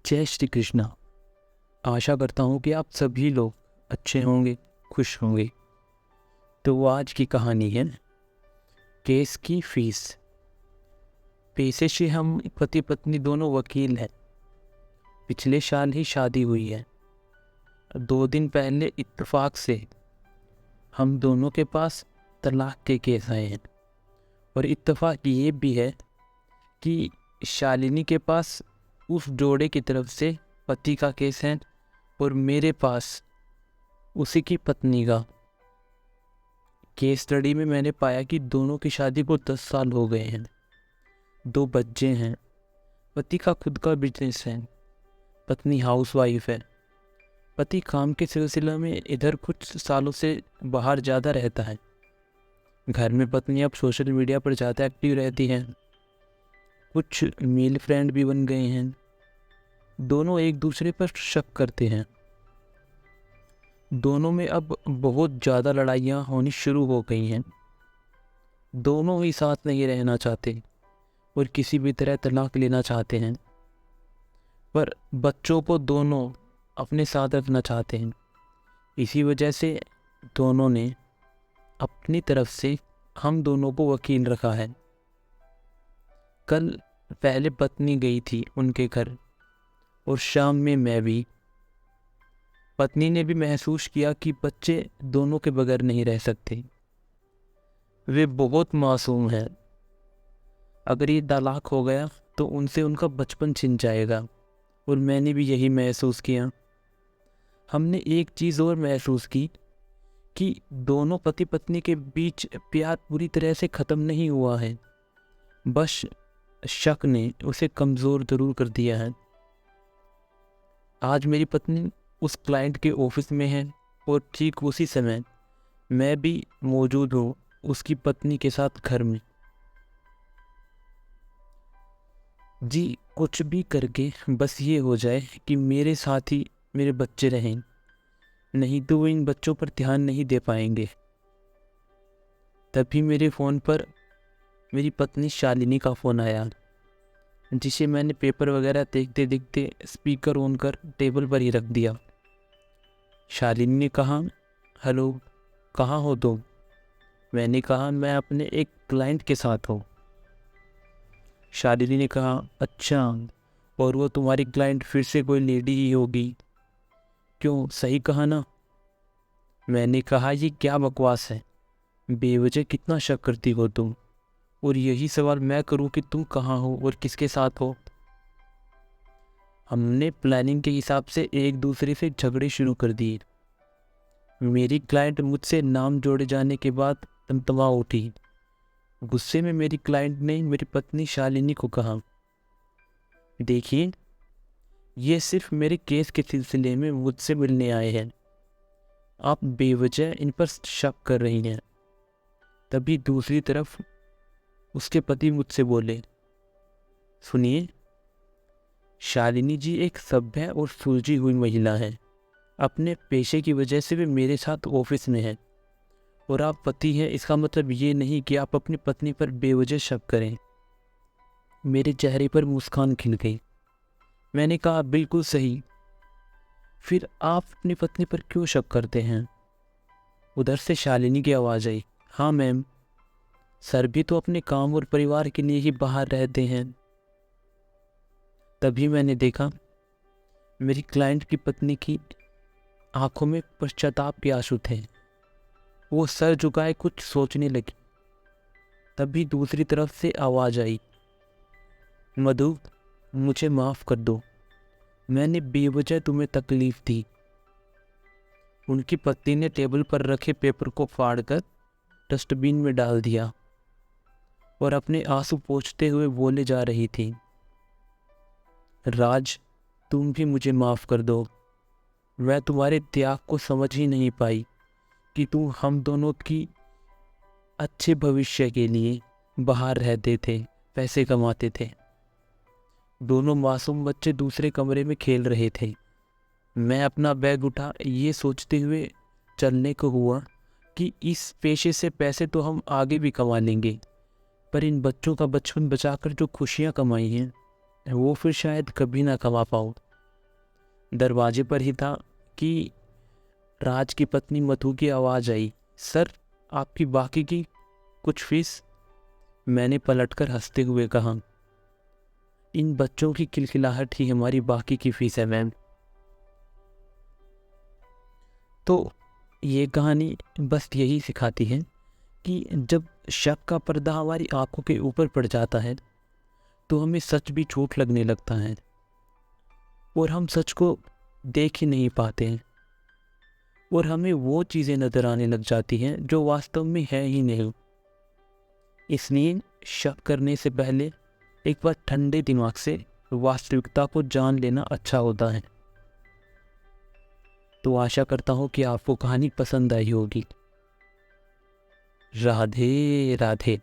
जय श्री कृष्णा। आशा करता हूँ कि आप सभी लोग अच्छे होंगे, खुश होंगे। तो वो आज की कहानी है केस की फीस। पेशे से हम पति पत्नी दोनों वकील हैं। पिछले साल ही शादी हुई है। 2 दिन पहले इत्तेफाक से हम दोनों के पास तलाक के केस आए हैं। और इत्तेफाक ये भी है कि शालिनी के पास उस जोड़े की तरफ से पति का केस है और मेरे पास उसी की पत्नी का। केस स्टडी में मैंने पाया कि दोनों की शादी को 10 साल हो गए हैं, 2 बच्चे हैं, पति का खुद का बिजनेस है, पत्नी हाउसवाइफ है। पति काम के सिलसिले में इधर कुछ सालों से बाहर ज़्यादा रहता है। घर में पत्नी अब सोशल मीडिया पर ज़्यादा एक्टिव रहती है। कुछ मेल फ्रेंड भी बन गए हैं। दोनों एक दूसरे पर शक करते हैं। दोनों में अब बहुत ज़्यादा लड़ाइयाँ होनी शुरू हो गई हैं। दोनों ही साथ नहीं रहना चाहते और किसी भी तरह तलाक लेना चाहते हैं, पर बच्चों को दोनों अपने साथ रखना चाहते हैं। इसी वजह से दोनों ने अपनी तरफ से हम दोनों को वकील रखा है। कल पहले पत्नी गई थी उनके घर और शाम में मैं भी। पत्नी ने भी महसूस किया कि बच्चे दोनों के बगैर नहीं रह सकते। वे बहुत मासूम हैं। अगर ये तलाक हो गया तो उनसे उनका बचपन छिन जाएगा और मैंने भी यही महसूस किया। हमने एक चीज़ और महसूस की कि दोनों पति पत्नी के बीच प्यार पूरी तरह से ख़त्म नहीं हुआ है, बस शक ने उसे कमज़ोर ज़रूर कर दिया है। आज मेरी पत्नी उस क्लाइंट के ऑफिस में है और ठीक उसी समय मैं भी मौजूद हूँ उसकी पत्नी के साथ घर में। जी, कुछ भी करके बस ये हो जाए कि मेरे साथ ही मेरे बच्चे रहें, नहीं तो वो इन बच्चों पर ध्यान नहीं दे पाएंगे। तभी मेरे फ़ोन पर मेरी पत्नी शालिनी का फ़ोन आया, जिसे मैंने पेपर वगैरह देखते देखते स्पीकर ऑन कर टेबल पर ही रख दिया। शालिनी ने कहा, हेलो, कहाँ हो तुम? मैंने कहा, मैं अपने एक क्लाइंट के साथ हूँ। शालिनी ने कहा, अच्छा, और वो तुम्हारी क्लाइंट फिर से कोई लेडी ही होगी, क्यों, सही कहा ना? मैंने कहा, ये क्या बकवास है, बेवजह कितना शक करती हो तुम, और यही सवाल मैं करूँ कि तुम कहाँ हो और किसके साथ हो? हमने प्लानिंग के हिसाब से एक दूसरे से झगड़े शुरू कर दिए। मेरी क्लाइंट मुझसे नाम जोड़े जाने के बाद तमतमा उठी। गुस्से में मेरी क्लाइंट ने मेरी पत्नी शालिनी को कहा, देखिए, ये सिर्फ मेरे केस के सिलसिले में मुझसे मिलने आए हैं, आप बेवजह इन पर शक कर रही हैं। तभी दूसरी तरफ उसके पति मुझसे बोले, सुनिए, शालिनी जी एक सभ्य और सुलझी हुई महिला है। अपने पेशे की वजह से वे मेरे साथ ऑफिस में है, और आप पति हैं, इसका मतलब ये नहीं कि आप अपनी पत्नी पर बेवजह शक करें। मेरे चेहरे पर मुस्कान खिल गई। मैंने कहा, बिल्कुल सही, फिर आप अपनी पत्नी पर क्यों शक करते हैं? उधर से शालिनी की आवाज़ आई, हाँ मैम, सर भी तो अपने काम और परिवार के लिए ही बाहर रहते हैं। तभी मैंने देखा मेरी क्लाइंट की पत्नी की आंखों में पश्चाताप के आंसू थे। वो सर झुकाए कुछ सोचने लगी। तभी दूसरी तरफ से आवाज़ आई, मधु, मुझे माफ़ कर दो, मैंने बेवजह तुम्हें तकलीफ़ दी। उनकी पत्नी ने टेबल पर रखे पेपर को फाड़कर डस्टबिन में डाल दिया और अपने आंसू पोंछते हुए बोले जा रही थी, राज, तुम भी मुझे माफ़ कर दो। मैं तुम्हारे त्याग को समझ ही नहीं पाई कि तुम हम दोनों की अच्छे भविष्य के लिए बाहर रहते थे, पैसे कमाते थे। दोनों मासूम बच्चे दूसरे कमरे में खेल रहे थे। मैं अपना बैग उठा ये सोचते हुए चलने को हुआ कि इस पेशे से पैसे तो हम आगे भी कमा लेंगे, पर इन बच्चों का बचपन बचाकर जो खुशियाँ कमाई हैं वो फिर शायद कभी ना कमा पाऊँ। दरवाजे पर ही था कि राज की पत्नी मधु की आवाज़ आई, सर आपकी बाकी की कुछ फीस। मैंने पलटकर हंसते हुए कहा, इन बच्चों की खिलखिलाहट ही हमारी बाकी की फीस है मैम। तो ये कहानी बस यही सिखाती है कि जब शक का पर्दा हमारी आंखों के ऊपर पड़ जाता है तो हमें सच भी झूठ लगने लगता है और हम सच को देख ही नहीं पाते हैं और हमें वो चीज़ें नज़र आने लग जाती हैं जो वास्तव में है ही नहीं। इसलिए शक करने से पहले एक बार ठंडे दिमाग से वास्तविकता को जान लेना अच्छा होता है। तो आशा करता हूँ कि आपको कहानी पसंद आई होगी। राधे राधे।